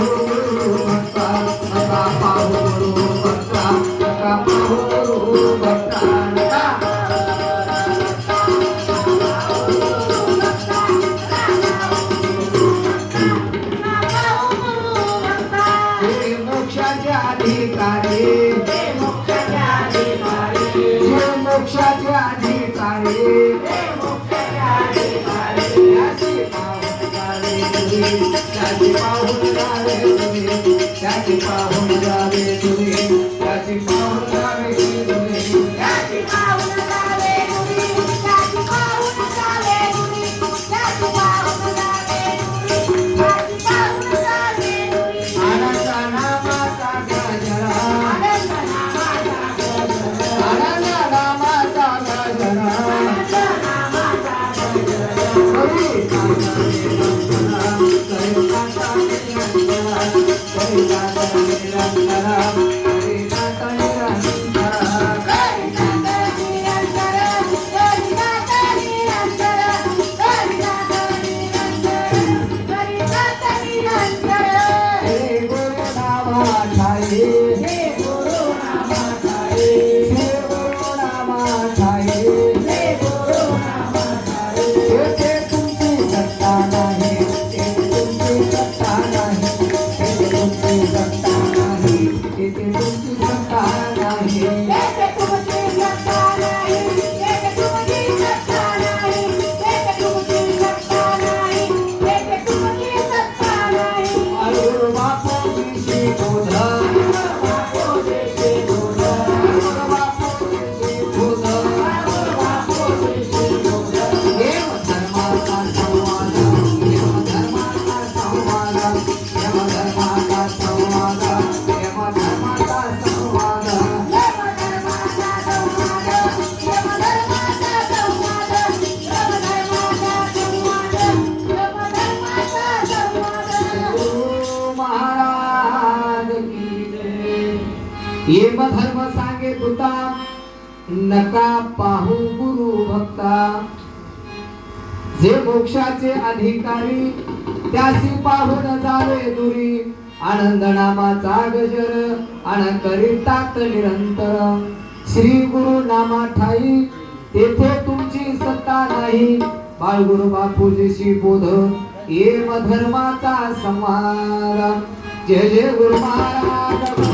गुरु भक्ता नका पाहू गुरु भक्ता नका पाहू गुरु भक्ता नका मोक्षाचे अधिकारी मोक्षाचे अधिकारी त्याची पाहून जावे तुम्ही त्याची पाहून जावे तुम्ही त्याची पाहून जावे तुम्ही त्याची पाहून जावे तुम्ही त्याची पाहून जावे तुम्ही त्याची पाहून जावे तुम्ही त्याची पाहून जावे तुम्ही आनंद नामाचा गजरा आनंद नामाचा गजरा आनंद नामाचा गजरा येम धर्म सांगे तुता नका पाहू गुरु भक्ता जे मोक्षाचे अधिकारी त्यासी पाहून जावे दुरी आनंद नामाचा गजर आन करीतात निरंतर श्री गुरु नामा ठाई तेथे तुमची सत्ता नाही बाळगुरु बापूजीशी बोध येम धर्माचा समार जय जय गुरु महाराज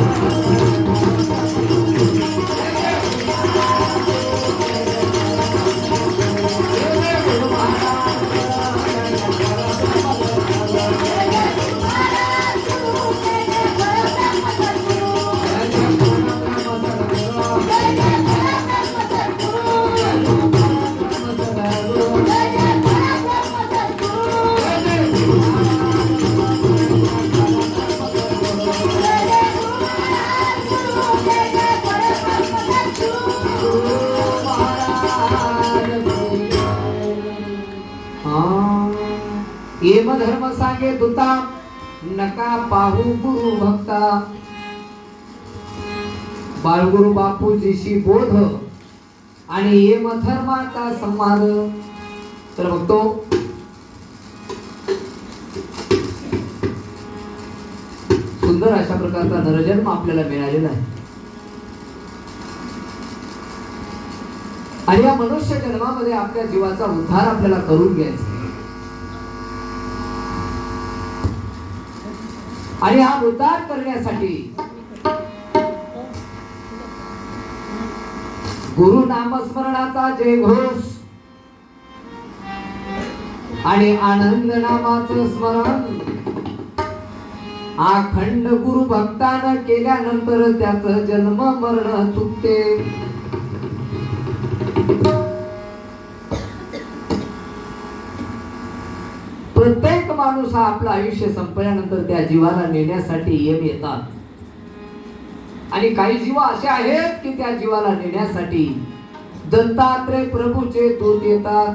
येम धर्म सांगे तुता नका पाहू गुरु भक्ता बाळगुरु बापूजीशी बोध आणि येम धर्माचा संवाद तर बघतो सुंदर अशा प्रकारचा नरजन्म आपल्याला मिळालेला आहे आणि या मनुष्य जन्मामध्ये आपल्या जीवाचा उद्धार आपल्याला करून घ्यायचा आणि हा उद्धार करण्यासाठी गुरु नामस्मरणाचा जयघोष आणि आनंद नामाचं स्मरण अखंड गुरु भक्तानं केल्यानंतर त्याचं जन्म मरण चुकते प्रत्येक माणूस हा आपलं आयुष्य संपल्यानंतर त्या जीवाला नेण्यासाठी येम येतात आणि काही जीव असे आहेत की त्या जीवाला नेण्यासाठी दत्तात्रय प्रभूचे दूत येतात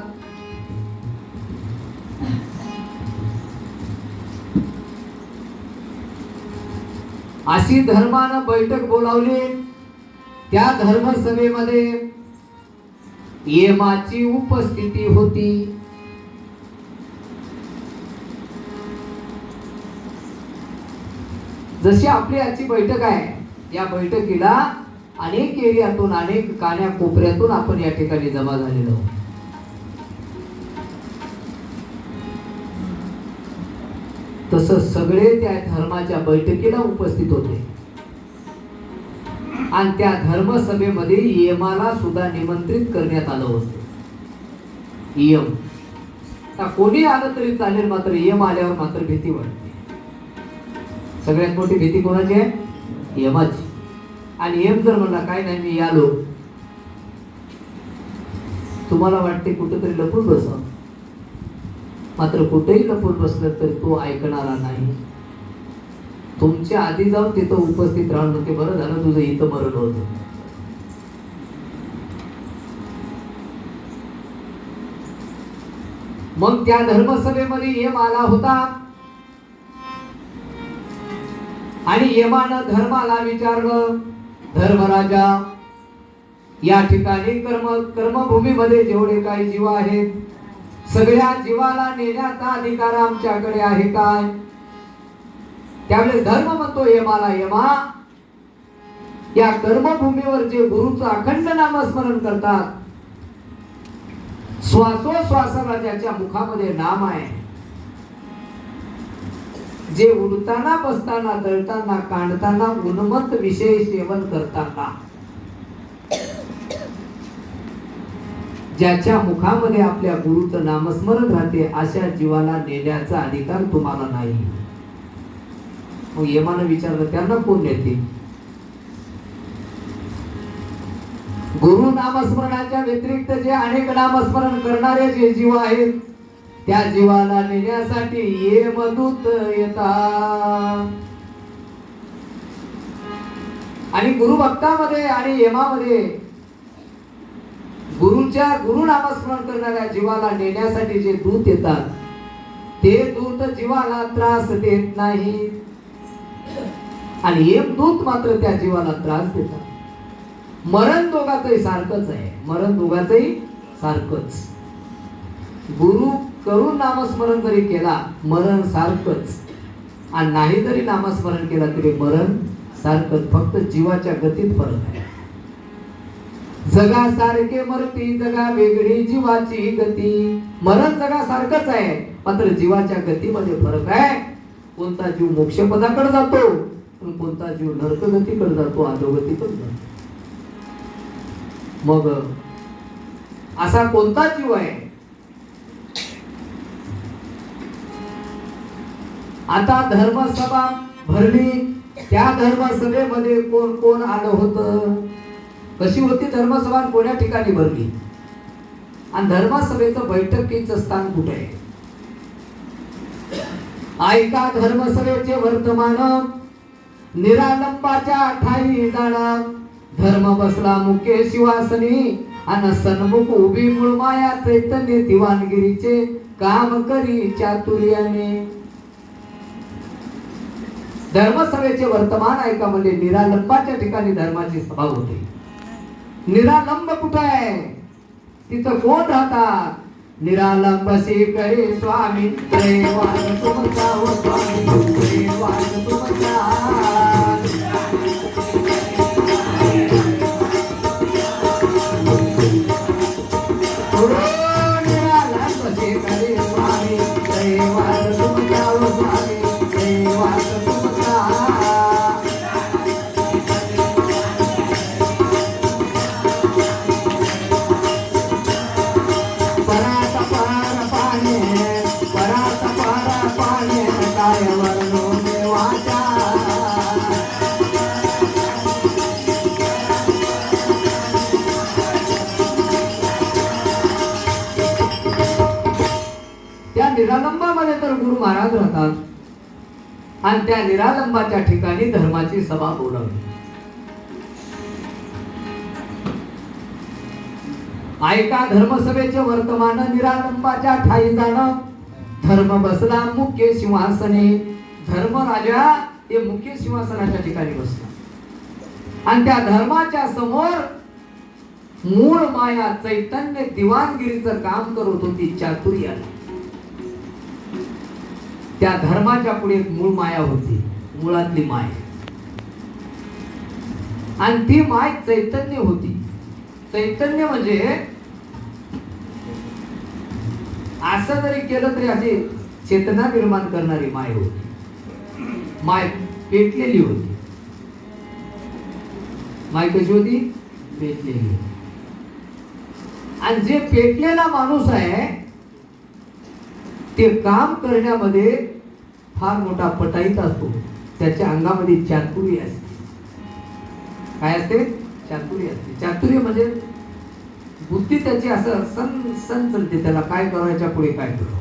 अशी धर्मानं बैठक बोलावली त्या धर्मसभेमध्ये येमाची उपस्थिती होती जशी आपली आजची बैठक आहे, या बैठकीला अनेक एरियातून, अनेक कान्या कोपऱ्यातून आपण या ठिकाणी जमा झालेलो आहोत. तसं सगळे त्या धर्माच्या बैठकीला उपस्थित होते आणि त्या धर्मसभेमध्ये यमाला सुद्धा निमंत्रित करण्यात आलं होतं. यम कोणी आलं तरी चालेल, मात्र यम आल्यावर मात्र भीती वाटते. सगळ्यात मोठी भीती कोणाची आहे? यमाची. आणि यम जर म्हणला काय नाही मी आलो, तुम्हाला वाटते कुठेतरी लपून बसा, मात्र कुठेही लपून बसलं तर तो ऐकणारा नाही. तुमच्या आधी जाऊन तिथं उपस्थित राहून म्हणते बरं झालं तुझं इथं मरण होतं. मग त्या धर्मसभेमध्ये यम आला होता आणि यमानं धर्माला विचारलं, धर्मराजा, या ठिकाणी कर्मभूमीमध्ये जेवढे काही जीव आहेत, सगळ्या जीवाला नेण्याचा अधिकार आमच्याकडे आहे काय? त्यावेळेस धर्म म्हणतो यमाला, यमा, या कर्मभूमीवर जे गुरुचं अखंड नामस्मरण करतात, श्वासोश्वासाला ज्याच्या मुखामध्ये नाम आहे, जे उडताना बसताना दळताना काढताना उन्मत्त विषय सेवन करताना ज्याच्या मुखामध्ये आपल्या गुरुचं नामस्मरण राहते, अशा जीवाला नेण्याचा अधिकार तुम्हाला नाही. मग यमानं विचारलं त्यांना कोण नेते? गुरु नामस्मरणाच्या व्यतिरिक्त जे अनेक नामस्मरण करणारे जे जीव आहेत, त्या जीवाला नेण्यासाठी यमदूत येतात. आणि गुरु भक्तामध्ये आणि यमामध्ये गुरु नामस्मरण करणाऱ्या जीवाला नेण्यासाठी जे दूत येतात, ते दूत जीवाला त्रास देत नाही आणि यमदूत मात्र त्या जीवाला त्रास देतात. मरण दोघांचंही सारखंच आहे, मरण दोघांचंही सारखंच. गुरु करून नामस्मरण जरी केला मरण सारखंच, आणि नाही जरी नामस्मरण केला तरी मरण सारखंच, फक्त जीवाच्या गतीत फरक आहे. जगा सारखे मरती, जगा वेगळी जीवाची गती. मरण जगा सारखंच आहे, मात्र जीवाच्या गतीमध्ये फरक आहे. कोणता जीव मोक्षपदाकडे जातो, कोणता जीव नरकगतीकडे जातो, अधोगतीकडे जातो. मग असा कोणता जीव आहे? आता धर्मसभा भरली, त्या धर्मसभेमध्ये कोण कोण आलं होतं? कशी होती धर्मसभा, कोण्या ठिकाणी भरली, आणि धर्मसभेचं बैठकीचं स्थान कुठे आहे? ऐका धर्मसभेचे वर्तमान, निरालंबाच्या ठाई जाणा. धर्म बसला मुख्य शिवासनी, आणि सन्मुख उभी मुळमाया चैतन्य दिवाणगिरीचे काम करी चातुर्याने. धर्मसभेचे वर्तमान ऐका म्हणजे निरालंबाच्या ठिकाणी धर्माची सभा होते. निरालंब कुठं आहे? तिथं कोण राहतात? निरालंब से करे स्वामी, त्रैवान तुमचा हो स्वामी, त्रैवान तुमचा. निरालंब से करे स्वामी, त्रैवान तुमचा हो स्वामी, त्रैवान तुमचा. त्या निरालंबामध्ये तर गुरु महाराज राहतात, आणि त्या निरालंबाच्या ठिकाणी धर्माची सभा बोलावली. ऐका धर्मसभेचे वर्तमान, निरालंबाच्या ठाई जाणं. धर्म बसला मुख्य सिंहासने. धर्मराजा हे मुख्य सिंहासनाच्या ठिकाणी बसला, आणि त्या धर्माच्या समोर मूळ माया चैतन्य दिवाणगिरीचं काम करत होती चातुर्याला. त्या धर्माच्या पुढे मूळ माया होती. मुळातली माय. आणि ती माय चैतन्य होती. चैतन्य म्हणजे असं जरी केलं तरी अशी चेतना निर्माण करणारी माय होती. माय पेटलेली होती. माय कशी होती? पेटलेली. आणि जे पेटलेला माणूस आहे ते काम करण्यामध्ये फार मोठा पटाईत असतो. त्याच्या अंगामध्ये चातुर्य असते. काय असते? चातुर्य असते. चातुर्य म्हणजे बुद्धी त्याची असं सन चलते. त्याला काय करायच्या पुढे काय करावं.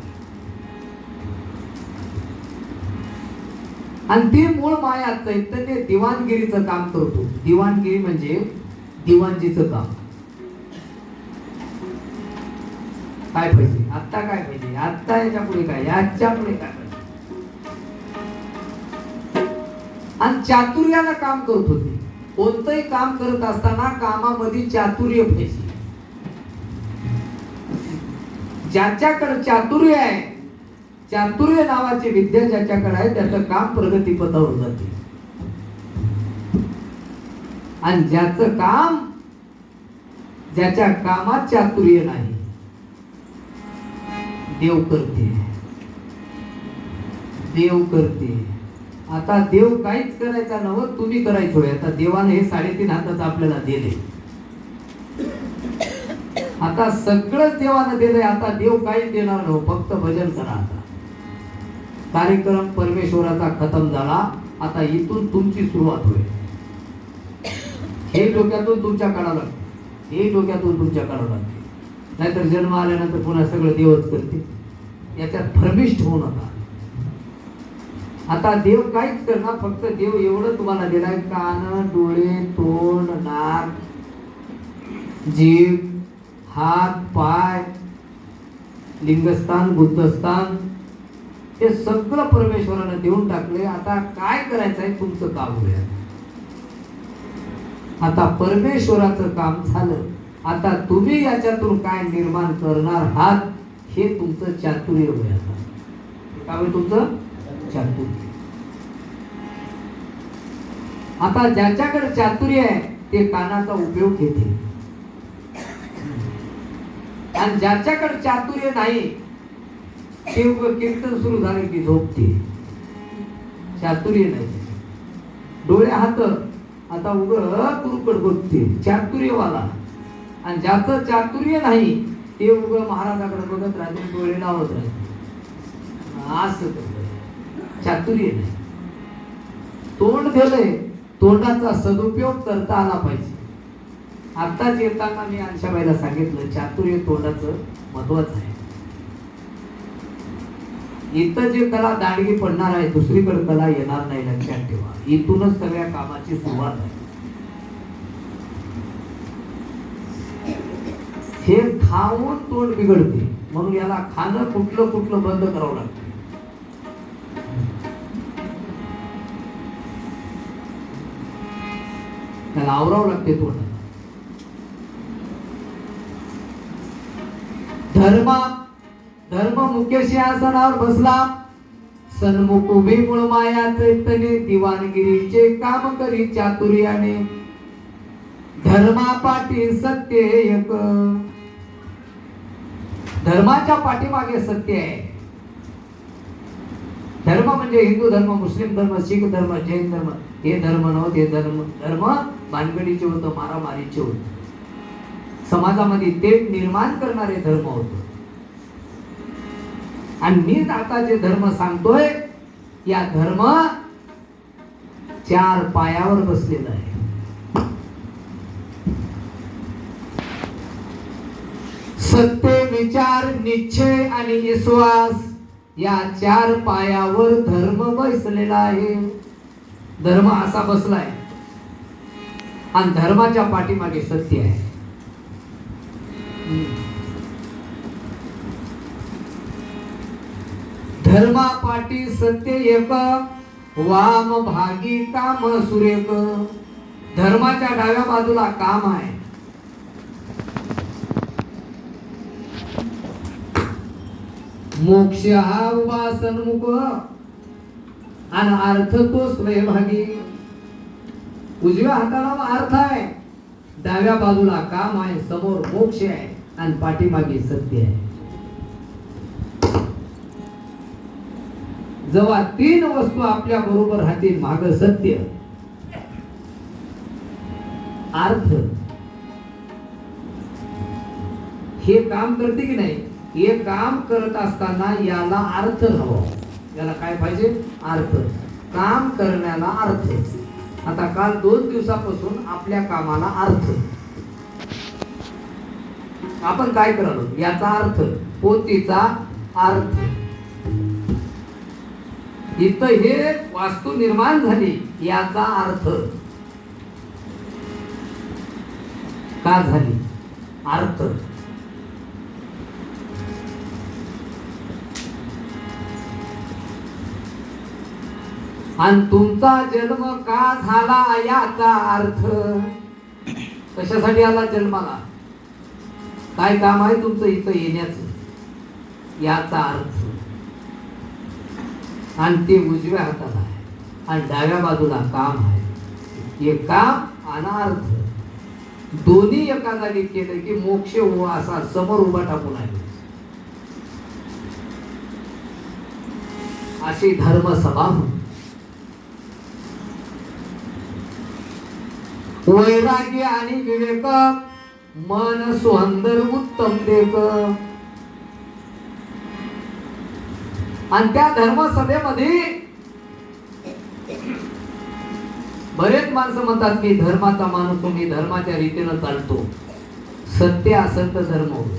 आणि ती मूळ माया चैतन्य दिवाणगिरीचं काम करतो. दिवाणगिरी म्हणजे दिवाणजीचं काम. काय पाहिजे आत्ता, काय पाहिजे आत्ता, याच्या पुढे काय, याच्या पुढे काय पाहिजे. आणि चातुर्यानं काम करत होते. कोणतंही काम करत असताना कामामध्ये चातुर्य पाहिजे. ज्याच्याकडे चातुर्य आहे, चातुर्य नावाची विद्या ज्याच्याकडे आहे, त्याचं काम प्रगतीपथावर जाते. आणि ज्याचं काम, ज्याच्या कामात चातुर्य नाही, देव करते. देव करते. आता देव काहीच करायचा नव्हतं, तुम्ही करायचोय. आता देवाने हे 3.5 हाताचं आपल्याला दिले. आता सगळंच देवानं दिलंय. आता देव काहीच देणार नव्हतं, फक्त भजन करा. आता कार्यक्रम परमेश्वराचा खतम झाला. आता इथून तुमची सुरुवात होईल. हे डोक्यातून तुमच्या काढावं लागते. हे डोक्यातून तुमच्या काढावं लागते. नाहीतर जन्म आल्यानंतर पुन्हा सगळं देवच करते. याच्यात भ्रमिष्ठ होऊ नका. आता देव काहीच करणार, फक्त देव एवढं तुम्हाला दिलाय: कान, डोळे, तोंड, नाक, जीभ, हात, पाय, लिंगस्थान, बुद्धस्थान, हे सगळं परमेश्वरानं देऊन टाकले. आता काय करायचं आहे? तुमचं काम होईल. आता परमेश्वराचं काम झालं. आता तुम्ही याच्यातून काय निर्माण करणार आहात, हे तुमचं चातुर्य होईल. आता काय तुमचं चातुर्य. आता ज्याच्याकडे चातुर्य आहे ते कानाचा उपयोग घेते. आणि ज्याच्याकडे चातुर्य नाही ते कीर्तन सुरू झाले की झोपते. चातुर्य नाही. डोळे हात आता कुरकड बघते, चातुर्यवाला. आणि ज्याचं चातुर्य नाही ते महाराजाकडे बघत राहते, डोळे लावत राहते. असं चातुर्य नाही. तोंड दिलंय, तोंडाचा सदुपयोग करता आला पाहिजे. आताच येताना मी अंशाबाईला सांगितलं, चातुर्य तोंडाचं महत्वाचं आहे. इथं जे कला दांडगी पडणार आहे, दुसरीकडे कला येणार नाही, लक्षात ठेवा. इथूनच सगळ्या कामाची सुरुवात आहे. हे खाऊन तोंड बिघडते, म्हणून याला खाणं कुठलं बंद करावं लागतं. त्याला आवरावं लागते तोंड. धर्म मुख्य सिंहासनावर बसला, सन्मुख उभी मूळ माया चैतन्य, दिवाणगिरीचे काम करी चातुर्याने. धर्मापाठी सत्य एक. धर्माच्या पाठीमागे सत्य आहे. धर्म म्हणजे हिंदू धर्म, मुस्लिम धर्म, शीख धर्म, जैन धर्म. हे धर्म नव्हते. हे धर्म भानगडीचे होतं, मारामारीचे होतं. समाजामध्ये ते निर्माण करणारे धर्म होते. आणि मी आता जे धर्म सांगतोय, या धर्म 4 पायावर बसलेला आहे. सत्य, विचार, निश्चय आणि विश्वास या 4 पायावर धर्म बसलेला आहे. धर्म असा बसलाय आणि धर्माच्या पाठीमागे सत्य आहे. धर्मापाठी सत्य एक, वाम भागी काम सुरेख. धर्माच्या डाव्या बाजूला काम आहे. मोक्ष हा उभा सन्मुख. आणि अर्थ तो स्वयंभागी. उजव्या हाताला अर्थ आहे, डाव्या बाजूला काम आहे, समोर मोक्ष आहे आणि पाठीमागे सत्य आहे. जेव्हा तीन वस्तू आपल्या बरोबर राहतील, माग सत्य, अर्थ, हे काम करते की नाही, हे काम करत असताना याला अर्थ हवा. याला काय पाहिजे? अर्थ. काम करण्याला अर्थ. आता काल 2 दिवसापासून आपल्या कामाला अर्थ. आपण काय करालो याचा अर्थ, पोथीचा अर्थ. इथं हे वास्तू निर्माण झाली याचा अर्थ. का झाली? अर्थ. आणि तुमचा जन्म का झाला याचा अर्थ. कशासाठी आला जन्माला? काय काम आहे तुमचं इथं येण्याचं? याचा अर्थ. आणि ते उजव्या हाताला आहे आणि डाव्या बाजूला काम आहे. हे काम आणि अर्थ दोन्ही एका जागी केलं की मोक्ष हो असा समोर उभा टाकून आहे. अशी धर्मसभा. वैराग्य आणि विवेक मन सुंदर उत्तम देक. आणि त्या धर्मसभेमध्ये बरेच माणसं म्हणतात मी धर्माचा माणूस, मी धर्माच्या रीतीनं चालतो. सत्य असेल तर धर्म होतो.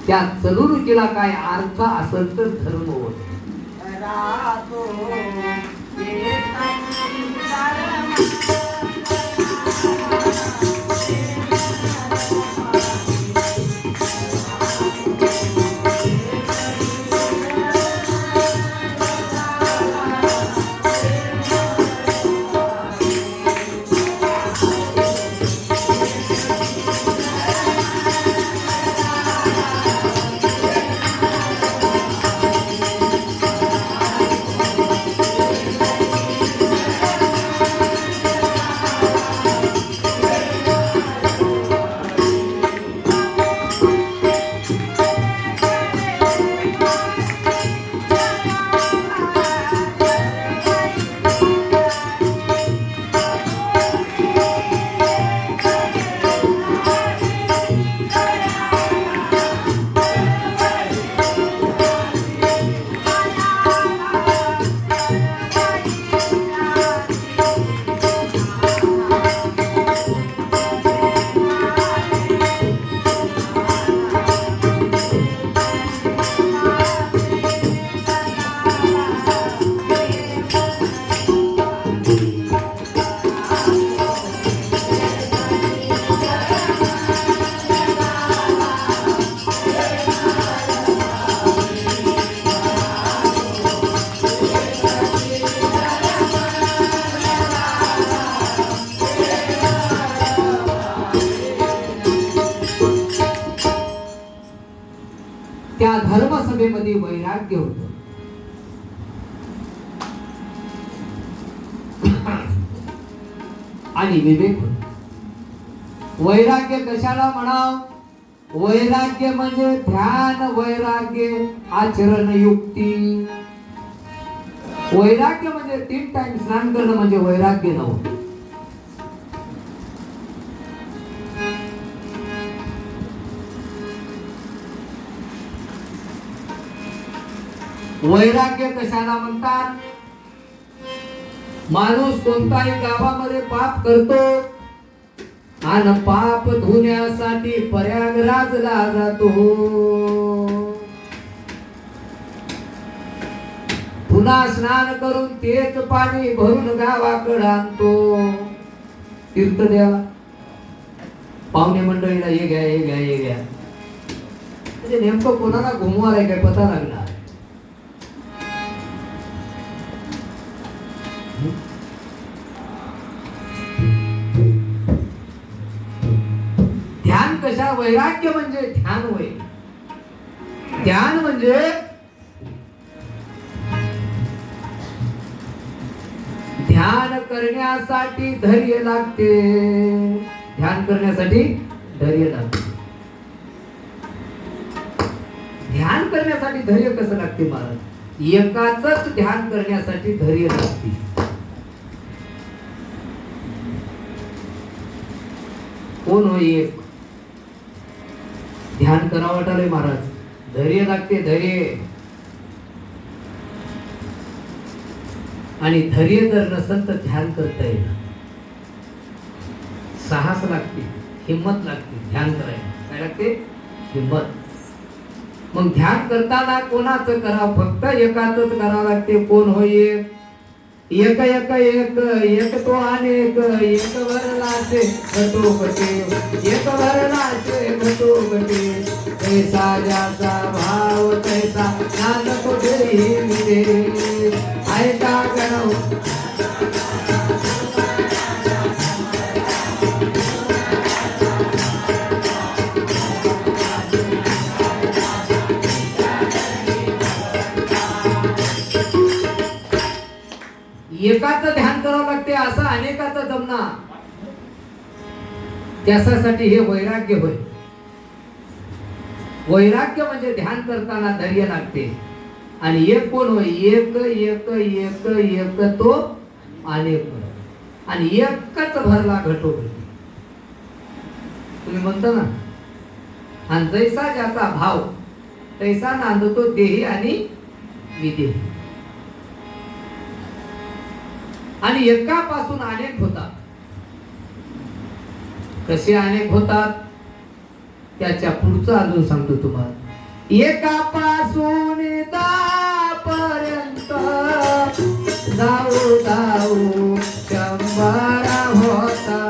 त्या चलुरुकीला काय अर्थ असेल तर धर्म होतो. त्या धर्मसभेमध्ये वैराग्य होत. आणि विवेक होत. वैराग्य कशाला म्हणाव? वैराग्य म्हणजे ध्यान वैराग्य, आचरण युक्ती. वैराग्य म्हणजे 3 टाइम स्नान करणं म्हणजे वैराग्य नव्हतं. वैराग्य कशाला म्हणतात? माणूस कोणताही गावामध्ये पाप करतो आणि पाप धुण्यासाठी प्रयागराजला जातो. पुन्हा स्नान करून तेच पाणी भरून गावाकडे आणतो. तीर्थ द्या पाहुणे मंडळीला, हे घ्या हे घ्या हे घ्या. म्हणजे नेमकं कोणाला घुमवार आहे काय पता लागला. ध्यान कशा? वैराग्य म्हणजे ध्यान होय. ध्यान म्हणजे ध्यान करण्यासाठी धैर्य लागते. ध्यान करण्यासाठी धैर्य लागते. ध्यान करण्यासाठी धैर्य कसं लागते महाराज? एकाच ध्यान करण्यासाठी धैर्य लागते. कोण हो एक? ध्यान करावं वाटालय महाराज, धैर्य लागते, धैर्य. आणि धैर्य जर नसेल तर ध्यान करता येईल. साहस लागते, हिम्मत लागते ध्यान करायला. काय लागते? हिम्मत. मग ध्यान करताना कोणाचं करावं? फक्त एकाच करावं लागते. कोण हो एक? एक एक एक एक तो अनेक, एक भरलाचे घटोघटे, एक भरलाचे घटोघटे. तैसा ज्याचा भाव तैसा नाद कुठेही मिळे. ऐका गणव एकाच ध्यान करावं लागते, असं अनेकाच जमना. त्यासाठी हे वैराग्य होय. वैराग्य म्हणजे ध्यान करताना धैर्य लागते. आणि एक कोण होय? एक एक एक एक तो अनेक. आणि एकच भरला घटोघटी. तुम्ही म्हणता ना, आणि जैसा ज्याचा भाव तैसा नांदतो देही आणि विदेही. आणि एकापासून अनेक होतात. कसे अनेक होतात? त्याच्या पुढचं अजून सांगतो तुम्हाला. एकापासून पर्यंत जाऊ जाऊ शंभर होता.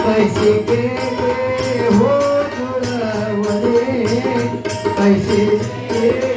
कैसे केले हो जुळवले, कैसे